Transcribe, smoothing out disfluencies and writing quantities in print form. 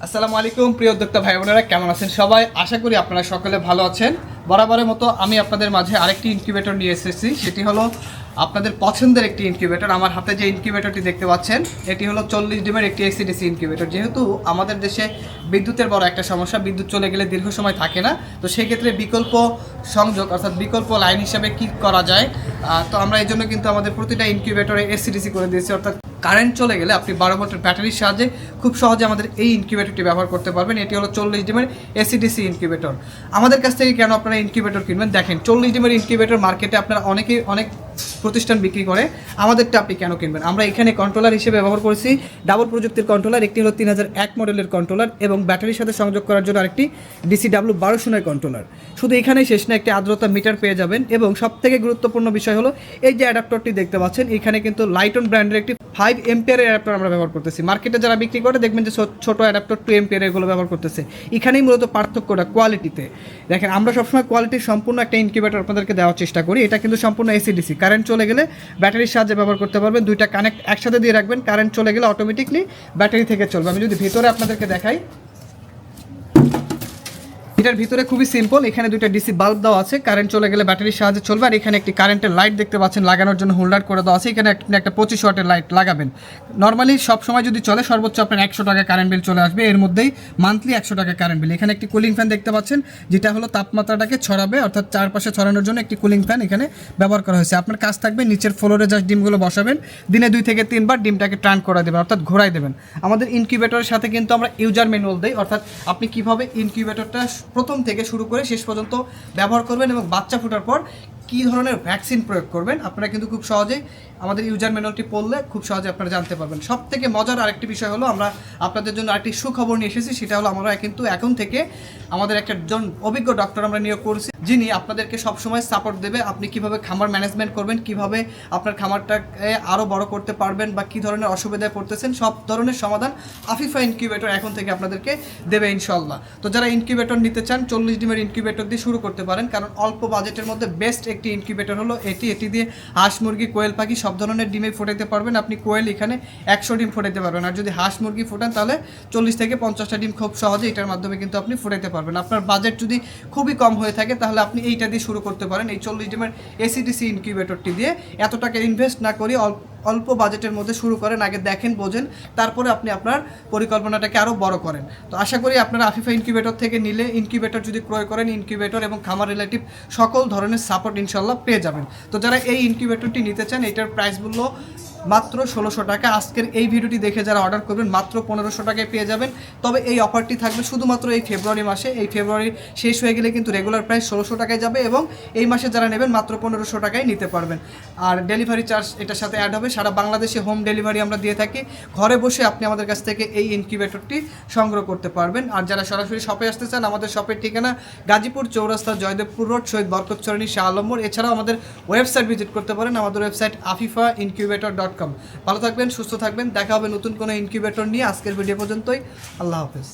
আসসালামু আলাইকুম প্রিয় উদ্যোক্তা ভাই বোনেরা, কেমন আছেন সবাই? আশা করি আপনারা সকলে ভালো আছেন। বরাবরের মতো আমি আপনাদের মাঝে আরেকটি ইনকিউবেটর নিয়ে এসেছি। সেটি হলো আপনাদের পছন্দের একটি ইনকিউবেটর। আমার হাতে যে ইনকিউবেটরটি দেখতে পাচ্ছেন এটি হলো 40 ডিমের একটি এসিডিসি ইনকিউবেটর। যেহেতু আমাদের দেশে বিদ্যুতের বড় একটা সমস্যা, বিদ্যুৎ চলে গেলে দীর্ঘ সময় থাকে না, তো সেই ক্ষেত্রে বিকল্প সংযোগ অর্থাৎ বিকল্প লাইন হিসাবে কী করা যায়, তো আমরা এই জন্য কিন্তু আমাদের প্রতিটা ইনকিউবেটরে এসিডিসি করে দিয়েছি। অর্থাৎ কারেন্ট চলে গেলে আপনি 12 ভোল্টের ব্যাটারির সাহায্যে খুব সহজে আমাদের এই ইনকিউবেটরটি ব্যবহার করতে পারবেন। এটি হলো 40 ডিমের এসিডিসি ইনকিউবেটর। আমাদের কাছ থেকে কেন আপনারা ইনকিউবেটর কিনবেন? দেখেন, 40 ডিমের ইনকিউবেটর মার্কেটে আপনারা অনেক প্রতিষ্ঠান বিক্রি করে, আমাদেরটা আপনি কেন কিনবেন? আমরা এখানে কন্ট্রোলার হিসেবে ব্যবহার করেছি ডাবল প্রযুক্তির কন্ট্রোলার। একটি হলো 3001 মডেলের কন্ট্রোলার এবং ব্যাটারির সাথে সংযোগ করার জন্য আরেকটি DCW 1209 কন্ট্রোলার। শুধু এখানেই শেষ না, একটি আর্দ্রতা মিটার পেয়ে যাবেন। এবং সবথেকে গুরুত্বপূর্ণ বিষয় হলো এই যে অ্যাডাপ্টারটি দেখতে পাচ্ছেন, এখানে কিন্তু লাইটন ব্র্যান্ডের একটি 5 এম্পিয়ারের অ্যাডাপ্টার আমরা ব্যবহার করতেছি। মার্কেটে যারা বিক্রি করে দেখবেন যে ছোটো অ্যাডাপ্টার 2 এম্পিয়ার এগুলো ব্যবহার করতেছে। এখানেই মূলত পার্থক্যটা কোয়ালিটিতে। দেখেন, আমরা সবসময় কোয়ালিটির সম্পূর্ণ একটা ইনকিউবেটর আপনাদেরকে দেওয়ার চেষ্টা করি। এটা কিন্তু সম্পূর্ণ এসিডিসি, কারেন্ট চলে গেলে ব্যাটারির সাহায্যে ব্যবহার করতে পারবেন। দুইটা কানেক্ট একসাথে দিয়ে রাখবেন, কারেন্ট চলে গেলে অটোমেটিকলি ব্যাটারি থেকে চলবে। আমি যদি ভিতরে আপনাদেরকে দেখাই, এটার ভিতরে খুবই সিম্পল। এখানে দুইটা ডিসি বাল্ব দেওয়া আছে, কারেন্ট চলে গেলে ব্যাটারির সাহায্যে চলবে। আর এখানে একটি কারেন্টের লাইট দেখতে পাচ্ছেন লাগানোর জন্য হোল্ডার করে দেওয়া আছে। এখানে একটা 25 ওয়াটের লাইট লাগাবেন। নর্মালি সব সময় যদি চলে সর্বোচ্চ আপনার 100 টাকা কারেন্ট বিল চলে আসবে। এর মধ্যেই মান্থলি 100 টাকা কারেন্ট বিল। এখানে একটি কুলিং ফ্যান দেখতে পাচ্ছেন, যেটা হলো তাপমাত্রাটাকে ছড়াবে, অর্থাৎ চারপাশে ছড়ানোর জন্য একটি কুলিং ফ্যান এখানে ব্যবহার করা হয়েছে। আপনার কাজ থাকবে নিচের ফ্লোরে জাস্ট ডিমগুলো বসাবেন, দিনে 2 থেকে 3 বার ডিমটাকে টার্ন করে দেবেন, অর্থাৎ ঘোরাই দেবেন। আমাদের ইনকিউবেটরের সাথে কিন্তু আমরা ইউজার ম্যানুয়াল দেই, অর্থাৎ আপনি কীভাবে ইনকিউবেটরটা প্রথম থেকে শুরু করে শেষ পর্যন্ত ব্যবহার করবেন এবং বাচ্চা ফোটার পর কী ধরনের ভ্যাকসিন প্রয়োগ করবেন আপনারা কিন্তু খুব সহজেই আমাদের ইউজার ম্যানুয়ালটি পড়লে খুব সহজে আপনারা জানতে পারবেন। সব থেকে মজার আরেকটি বিষয় হলো, আমরা আপনাদের জন্য আরেকটি সুখবর নিয়ে এসেছি। সেটা হলো আমরা কিন্তু এখন থেকে আমাদের একজন অভিজ্ঞ ডক্টর আমরা নিয়োগ করছি, যিনি আপনাদেরকে সবসময় সাপোর্ট দেবে। আপনি কিভাবে খামার ম্যানেজমেন্ট করবেন, কিভাবে আপনার খামারটাকে আরও বড় করতে পারবেন, বা কী ধরনের অসুবিধায় পড়তেছেন, সব ধরনের সমাধান আফিফা ইনকিউবেটর এখন থেকে আপনাদেরকে দেবে ইনশাল্লাহ। তো যারা ইনকিউবেটর নিতে চান 40 ডিমের ইনকিউবেটর দিয়ে শুরু করতে পারেন, কারণ অল্প বাজেটের মধ্যে বেস্ট একটি ইনকিউবেটর হলো এটি দিয়ে হাঁস মুরগি কোয়েল পাখি সব ধরনের ডিমে ফোটাতে পারবেন। আপনি কোয়েল এখানে 100 ডিম ফোটাতে পারবেন, আর যদি হাঁস মুরগি ফোটান তাহলে 40 থেকে 50টা ডিম খুব সহজে এটার মাধ্যমে কিন্তু আপনি ফোটাতে পারবেন। আপনার বাজেট যদি খুবই কম হয়ে থাকে তাহলে আপনি এইটা দিয়ে শুরু করতে পারেন, এই 40 ডিমের এসিডিসি ইনকিউবেটরটি দিয়ে। এত টাকা ইনভেস্ট না করি অল্প বাজেটের মধ্যে শুরু করেন, আগে দেখেন বোঝেন, তারপরে আপনি আপনার পরিকল্পনাটাকে আরও বড় করেন। তো আশা করি আপনারা আফিফা ইনকিউবেটর থেকে নিলে, ইনকিউবেটর যদি ক্রয় করেন, ইনকিউবেটর এবং খামার রিলেটিভ সকল ধরনের সাপোর্ট ইনশাল্লাহ পেয়ে যাবেন। তো যারা এই ইনকিউবেটরটি নিতে চান, এটার প্রাইস মূল্য মাত্র 1600 টাকা। আজকের এই ভিডিওটি দেখে যারা অর্ডার করবেন মাত্র 1500 টাকায় পেয়ে যাবেন। তবে এই অফারটি থাকবে শুধুমাত্র এই ফেব্রুয়ারি মাসে। এই ফেব্রুয়ারি শেষ হয়ে গেলে কিন্তু রেগুলার প্রাইস 1600 টাকায় যাবে, এবং এই মাসে যারা নেবেন মাত্র 1500 টাকায় নিতে পারবেন। আর ডেলিভারি চার্জ এটার সাথে অ্যাড হবে। সারা বাংলাদেশে হোম ডেলিভারি আমরা দিয়ে থাকি। ঘরে বসে আপনি আমাদের কাছ থেকে এই ইনকিউবেটরটি সংগ্রহ করতে পারবেন। আর যারা সরাসরি শপে আসতে চান, আমাদের শপের ঠিকানা গাজীপুর চৌরাস্তা, জয়দেবপুর রোড, শহীদ বরকত চরণী, শাহ আলম মোড়। এছাড়াও আমাদের ওয়েবসাইট ভিজিট করতে পারেন, আমাদের ওয়েবসাইট afifaincubator.com। ভালো থাকবেন, সুস্থ থাকবেন, দেখা হবে নতুন কোনো ইনকিউবেটর নিয়ে। আজকের ভিডিও পর্যন্তই, আল্লাহ হাফেজ।